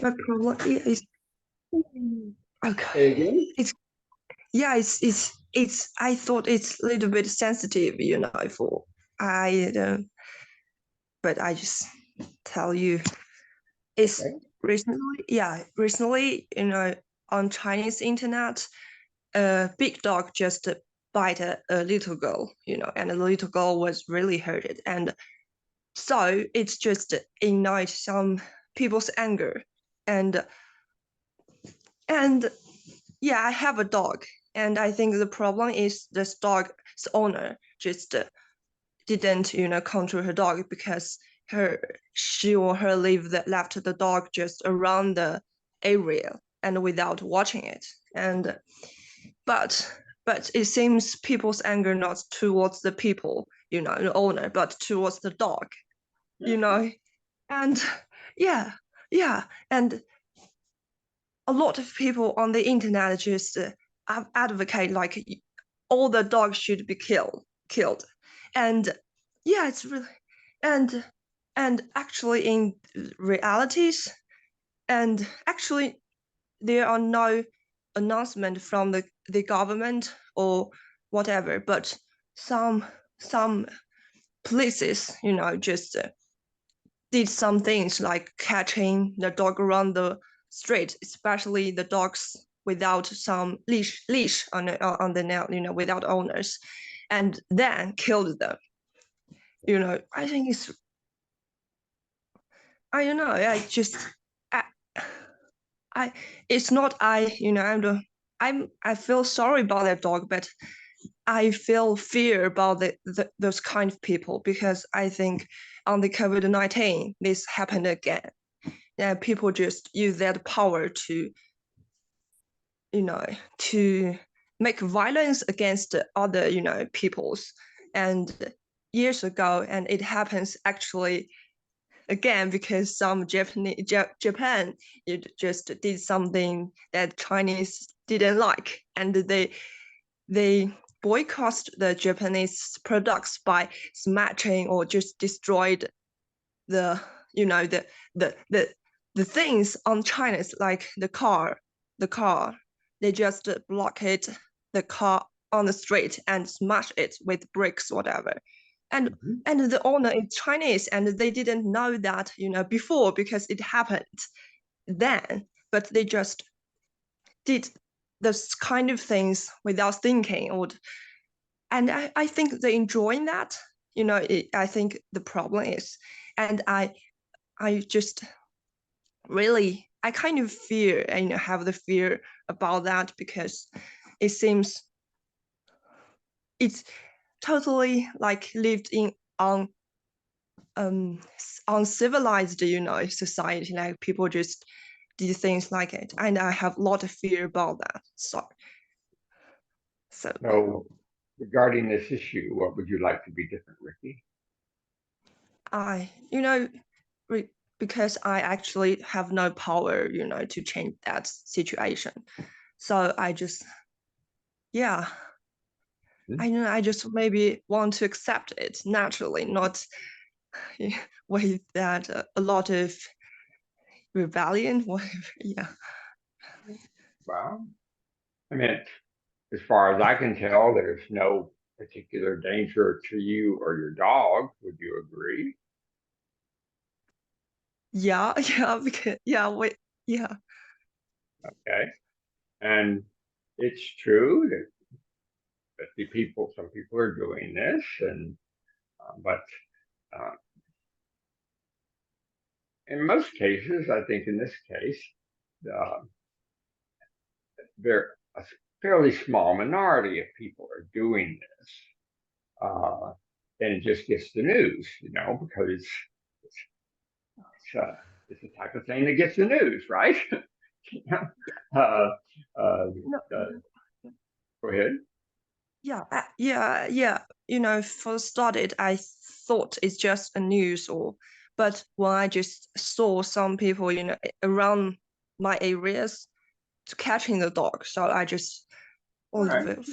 But probably is Say okay. again? It's yeah, it's I thought it's a little bit sensitive, for I but I just tell you it's Okay. recently, on Chinese internet, a big dog just bite a little girl, and the little girl was really hurted. And so it's just ignite some people's anger. And and yeah, I have a dog, and I think the problem is this dog's owner just didn't, control her dog because she or her left the dog just around the area and without watching it. And but it seems people's anger not towards the people, the owner, but towards the dog, you know. And yeah, yeah, and a lot of people on the internet just advocate like all the dogs should be killed. And yeah, it's really and actually in realities, and actually there are no announcement from the government or whatever, but some some places, just did some things like catching the dog around the street, especially the dogs without some leash on the nail, without owners, and then killed them. I think I don't know. I, I it's not I feel sorry about that dog, but I feel fear about those kind of people because I think on the COVID-19 this happened again. Yeah, people just use that power to you know to make violence against other peoples. And years ago, and it happens actually again because some Japan it just did something that Chinese didn't like, and they boycott the Japanese products by smashing or just destroyed the the the the things on China's, like the car. They just block it, the car on the street, and smash it with bricks, whatever. And Mhm. the owner is Chinese, and they didn't know that before because it happened then, but they just did those kind of things without thinking. And I think they're enjoying that. I think the problem is, and I just really, I kind of fear, have the fear about that because it seems it's totally like lived in on uncivilized, society. Like people just do things like it, and I have a lot of fear about that. So So, regarding this issue, what would you like to be different, Ricky? I, because I actually have no power, to change that situation. So I just, yeah, Hmm? I just maybe want to accept it naturally, not with that a lot of rebellion, whatever. Yeah. Well, I mean, as far as I can tell, there's no particular danger to you or your dog. Would you agree? Yeah, yeah, because yeah. Okay. And it's true that some people are doing this, and but uh, in most cases, I think in this case, uh, there a fairly small minority of people are doing this, uh, and it just gets the news, because it's, it's the type of thing that gets the news, right? uh, uh, No, uh, Go ahead. yeah. For started, I thought it's just a news, but when I just saw some people, around my areas catching the dog, so I just a All little right. bit of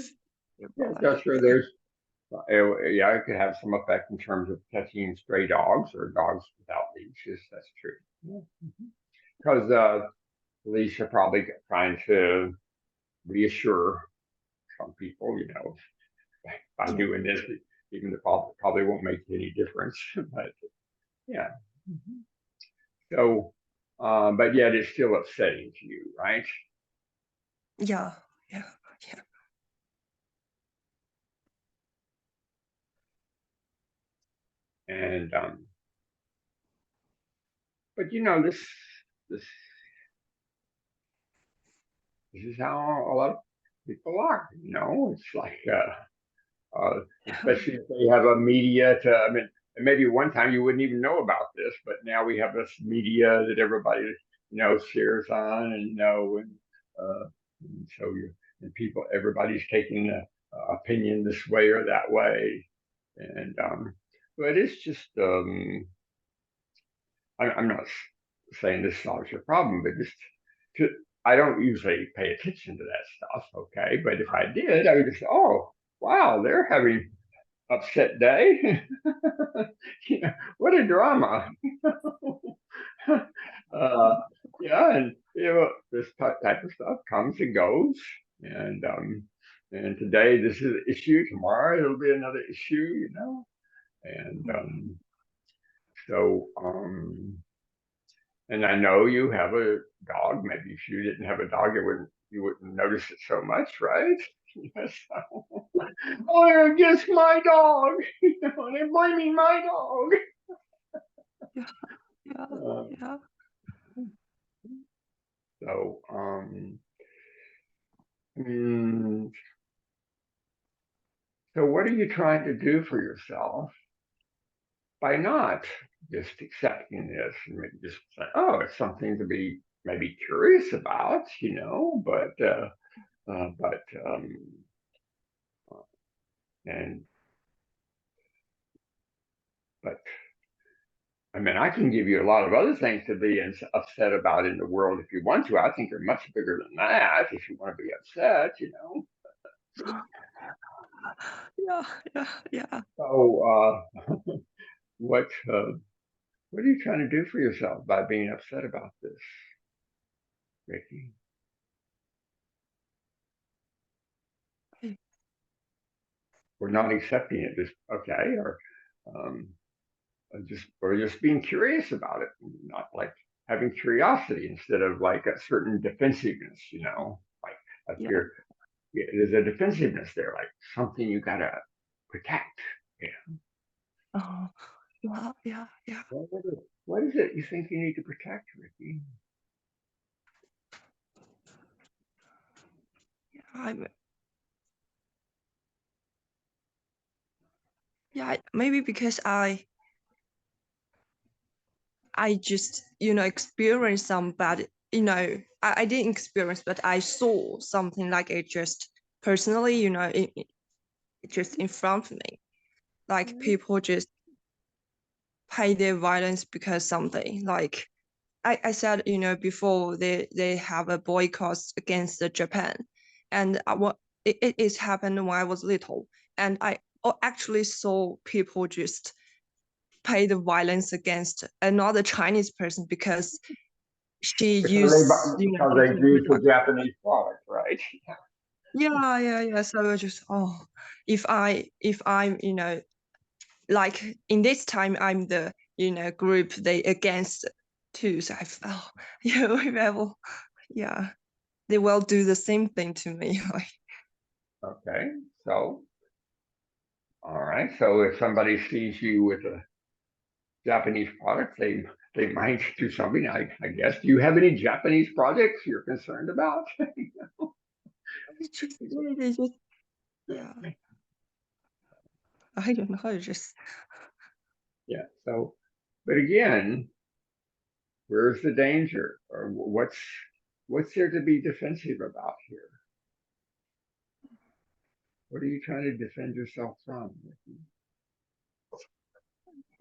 Yeah, about that. just sure. There's yeah, it could have some effect in terms of catching stray dogs or dogs without leashes. That's true. Yeah. Mhm. because police are probably trying to reassure some people, by Yeah. doing this, even the probably won't make any difference. But yeah. Mhm. So, but yet it's still upsetting to you, right? Yeah. Yeah. Yeah. And but this this is how a lot of people are. It's like especially if they have a media to. I mean, and maybe one time you wouldn't even know about this, but now we have this media that everybody shares on, uh, and so and people, everybody's taking an opinion this way or that way, and but it's just I'm not saying this solves your problem, but just to, I don't usually pay attention to that stuff, okay? But if I did, I would just say, oh, wow, they're having upset day. What a drama. uh, yeah, and this type of stuff comes and goes, and today this is an issue. Tomorrow it'll be another issue. And so and I know you have a dog. Maybe if you didn't have a dog, you wouldn't notice it so much, right? Yes. Oh, they're against my dog. They're blaming my dog. Yeah. Yeah. Uh, Yeah. so, mm, so what are you trying to do for yourself by not just accepting this and maybe just say, oh, it's something to be maybe curious about, but and but I mean, I can give you a lot of other things to be upset about in the world if you want to. I think they're much bigger than that. If you want to be upset. Yeah. Yeah. Yeah. So, what what are you trying to do for yourself by being upset about this, Riki? We're not accepting it, just okay, um, or just being curious about it, not like having curiosity instead of like a certain defensiveness. Like Yeah. there's a defensiveness there, like something you gotta protect. Yeah. Oh. Yeah. Yeah. Yeah. What is it you think you need to protect, Riki? I'm. Yeah. Maybe because I just experienced some bad. I didn't experience, but I saw something like it just personally. It just in front of me, like people just pay their violence because something like I said, before they have a boycott against the Japan, and what it is happened when I was little, and I actually saw people just pay the violence against another Chinese person because she used, Because they different use the product. Japanese product, right? Yeah, yeah, yeah. So I just, if I'm, like in this time I'm the group they against too. So I felt, they will, yeah, they will do the same thing to me. Like, Okay, so all right. So if somebody sees you with a Japanese product, they might do something. I guess. Do you have any Japanese projects you're concerned about? it's just, they just, yeah, I don't know. It's just, Yeah. So, but again, where's the danger, or what's there to be defensive about here? What are you trying to defend yourself from?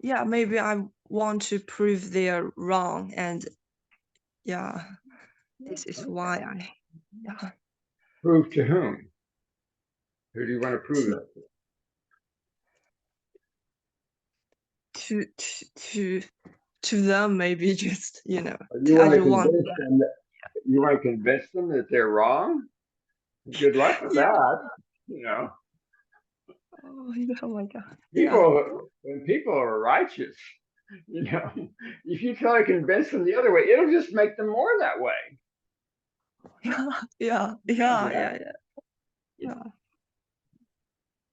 yeah, maybe I want to prove they're wrong, and yeah, this is Okay. why yeah, Prove to whom? Who do you want to prove to that to? to to them, maybe just, You I want to just want convince that. them that you want to convince them that they're wrong? Good luck with Yeah. that. You know, Oh, yeah, oh my God. Yeah. when people are righteous, you know, if you try to convince them the other way, it'll just make them more that way. Yeah. Yeah. Oh, Yeah. yeah. Yeah. Yeah. Yeah.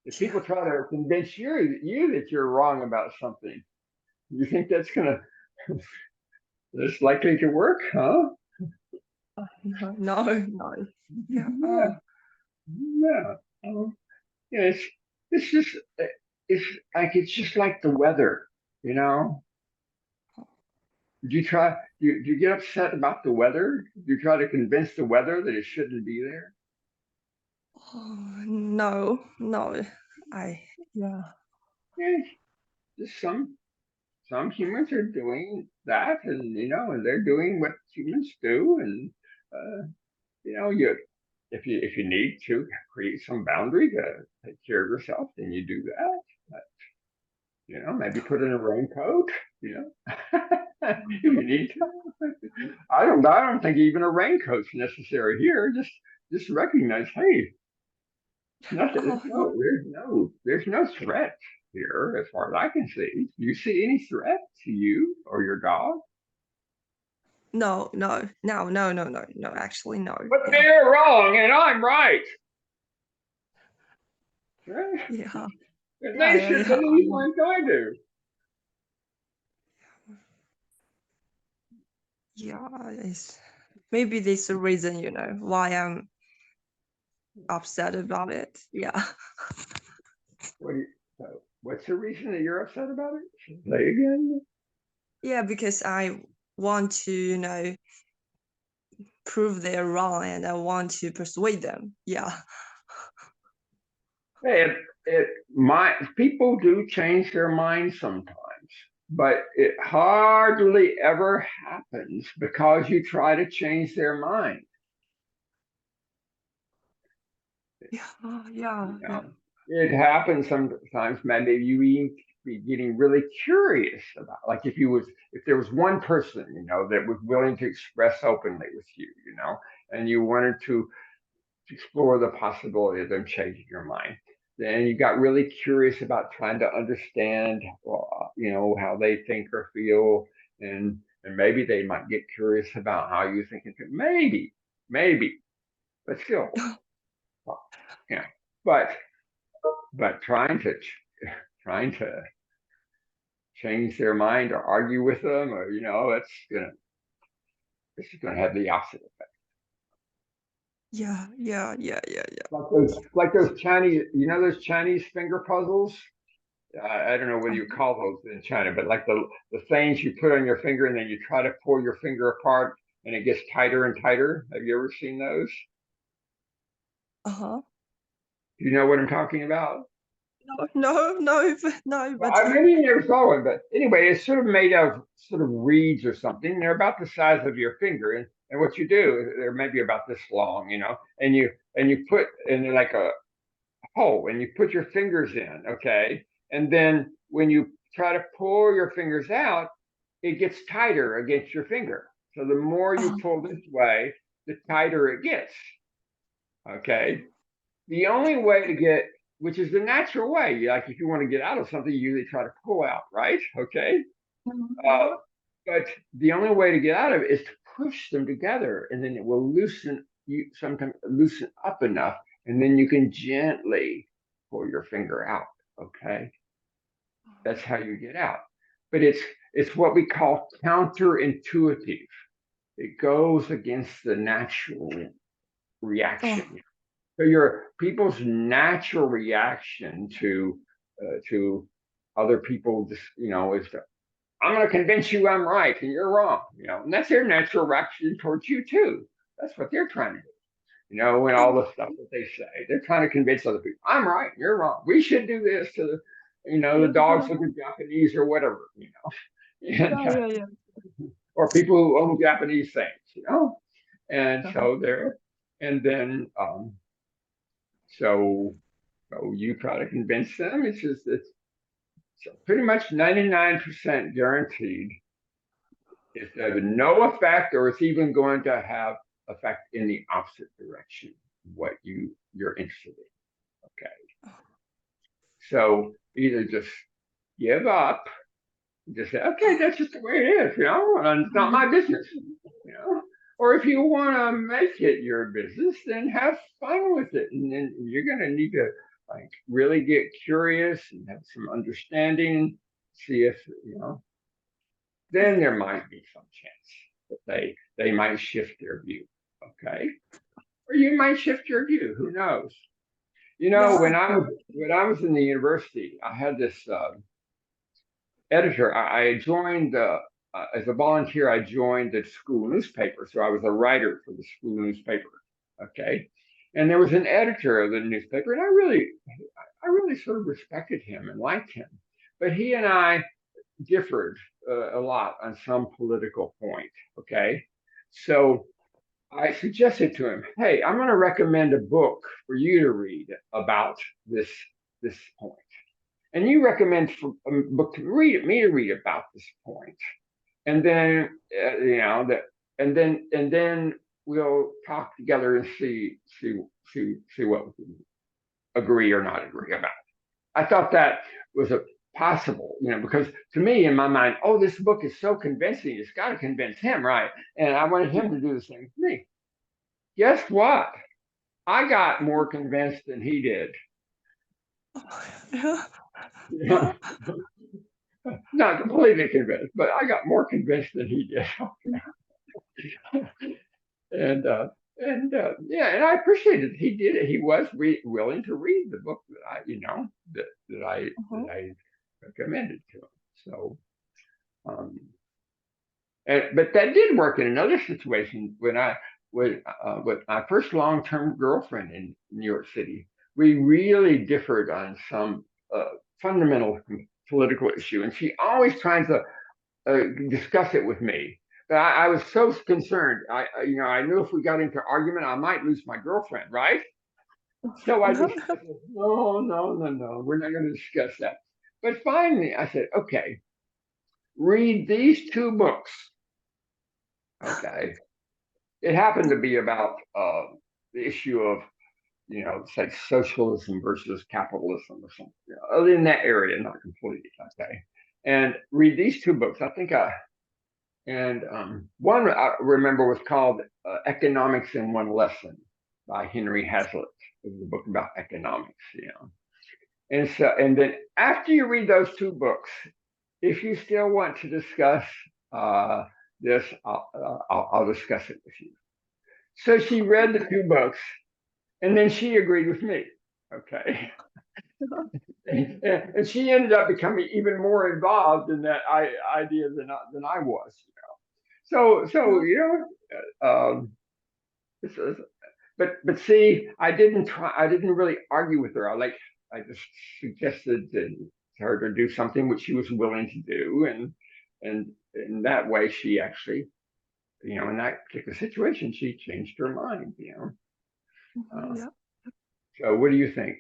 If Yeah. people try to convince you that you're wrong about something, you think that's likely to work, huh? No, no, no. Yeah. Yeah, yeah. Um, yeah, it's just it's it's just like the weather, you know. Do you get upset about the weather? Do you try to convince the weather that it shouldn't be there? Oh, no, no. I, yeah. Yeah, just some humans are doing that, and and they're doing what humans do, and you if you need to create some boundary to take care of yourself, then you do that. But, maybe put in a raincoat. You know, if you need to. I don't think even a raincoat's necessary here. Just recognize, hey, nothing. Oh, There's no threat here as far as I can see. Do you see any threat to you or your dog? no, no, no, no, no, no, no. Actually, no. But Yeah. they're wrong and I'm right. Right? Yeah. And Yeah. they Yeah. should Yeah. believe like I do. Yeah. It's, maybe there's a reason, why I'm upset about it. Yeah. What do you, what's the reason that you're upset about it? Say again. Yeah, because I want to, prove they're wrong and I want to persuade them. Yeah. It, people do change their minds sometimes, but it hardly ever happens because you try to change their mind. Yeah. Yeah. You Yeah. know, it happens sometimes. Maybe you even be getting really curious about, like if there was one person, that was willing to express openly with you, and you wanted to explore the possibility of them changing your mind. Then you got really curious about trying to understand, how they think or feel, and maybe they might get curious about how you think. Maybe, but still, yeah. But trying to change their mind or argue with them, or it's gonna have the opposite effect. Yeah. Yeah. Yeah. Yeah. Yeah. Like those Chinese, those Chinese finger puzzles. I don't know whether you Uh-huh. call those in China, but like the things you put on your finger and then you try to pull your finger apart and it gets tighter and tighter. Have you ever seen those? Uh-huh. Do you know what I'm talking about? No, no, no, no, Well, but maybe you never saw one, but anyway, it's sort of made of sort of reeds or something. They're about the size of your finger, and what you do, they're maybe about this long, and you put in like a hole, and you put your fingers in, okay, and then when you try to pull your fingers out, it gets tighter against your finger. So the more you uh, pull this way, the tighter it gets. Okay. The only way to get, which is the natural way, like if you want to get out of something, you usually try to pull out, right? Okay. Uh, uh-huh. but the only way to get out of it is to push them together, and then it will sometimes loosen up enough, and then you can gently pull your finger out. Okay. That's how you get out. But it's what we call counterintuitive. It goes against the natural Oh, reaction. So your people's natural reaction to other people, just is to, I'm going to convince you I'm right and you're wrong. And that's their natural reaction towards you too. That's what they're trying to do. And all oh, the stuff that they say, they're trying to convince other people I'm right, you're wrong. We should do this to the yeah, dogs yeah, of the Japanese or whatever. And yeah, yeah, yeah. or people who own Japanese things. And Uh-huh. so there, and then so you try to convince them. It's pretty much 99% guaranteed It's of no effect, or it's even going to have effect in the opposite direction, what you're interested in. Okay. So either just give up, just say, okay, that's just the way it is, and it's not my business, Or if you want to make it your business, then have fun with it. And then you're going to need to like really get curious and have some understanding, see if, then there might be some chance that they might shift their view. Okay. Or you might shift your view. Who knows? Yeah. When I was in the university, I had this editor. I joined as a volunteer. I joined the school newspaper, so I was a writer for the school newspaper. Okay, and there was an editor of the newspaper, and I really sort of respected him and liked him, but he and I differed a lot on some political point. Okay, so I suggested to him, "Hey, I'm going to recommend a book for you to read about this point." And you recommend a book to me to read about this point, and then that, and then we'll talk together and see what we can agree or not agree about. I thought that was a possible, because to me in my mind, oh, this book is so convincing, it's got to convince him, right? And I wanted him to do the same for me. Guess what? I got more convinced than he did. Yeah. Not completely convinced, but I got more convinced than he did. and yeah, and I appreciated it. He did it. He was willing to read the book that I recommended to him. So, but that did work in another situation when I with my first long-term girlfriend in New York City. We really differed on some fundamental political issue, and she always tries to discuss it with me. But I was so concerned. I knew if we got into argument, I might lose my girlfriend, right? So I just said, no, we're not going to discuss that. But finally, I said, okay, read these two books. Okay, it happened to be about the issue of it's like socialism versus capitalism or something, in that area, not completely. Okay, and read these two books. I think one I remember was called Economics in One Lesson by Henry Hazlitt. It was a book about economics. And so, and then after you read those two books, if you still want to discuss this, I'll discuss it with you. So she read the two books, and then she agreed with me. Okay. And she ended up becoming even more involved in that idea than I was. So but see, I didn't really argue with her. I just suggested to her to do something which she was willing to do, and in that way she actually, in that particular situation, she changed her mind. Yeah. So what do you think,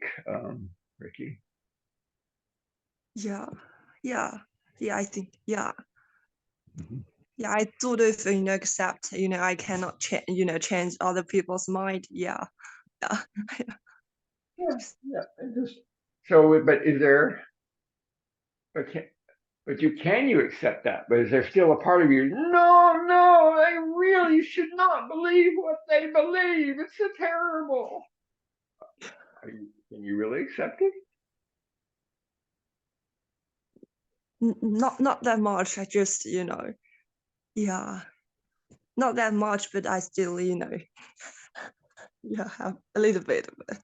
Riki? Yeah. I think, yeah. Mm-hmm. Yeah, I sort of, accept, I cannot change other people's mind. Yeah. Yeah. Just so, but is there? But you accept that? But is there still a part of you? No, they really should not believe what they believe. It's so terrible. Can you really accept it? Not that much. I just, yeah, not that much, but I still, yeah, have a little bit of it.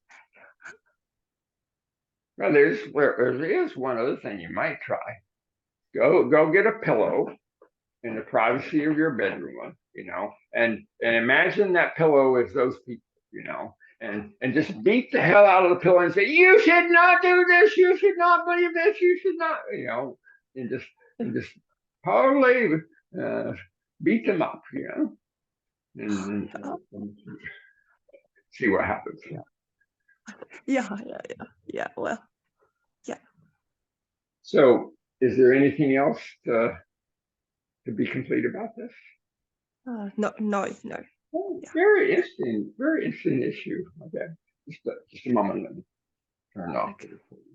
Well, there is one other thing you might try. Go get a pillow in the privacy of your bedroom, and imagine that pillow is those people, and just beat the hell out of the pillow and say, you should not do this, you should not believe this, you should not, and just totally beat them up, and see what happens. Yeah. Well, yeah. So, is there anything else to be complete about this? No, no, no. Oh, Yeah. very interesting issue. Okay, just a moment. Let me turn off Okay. the recording.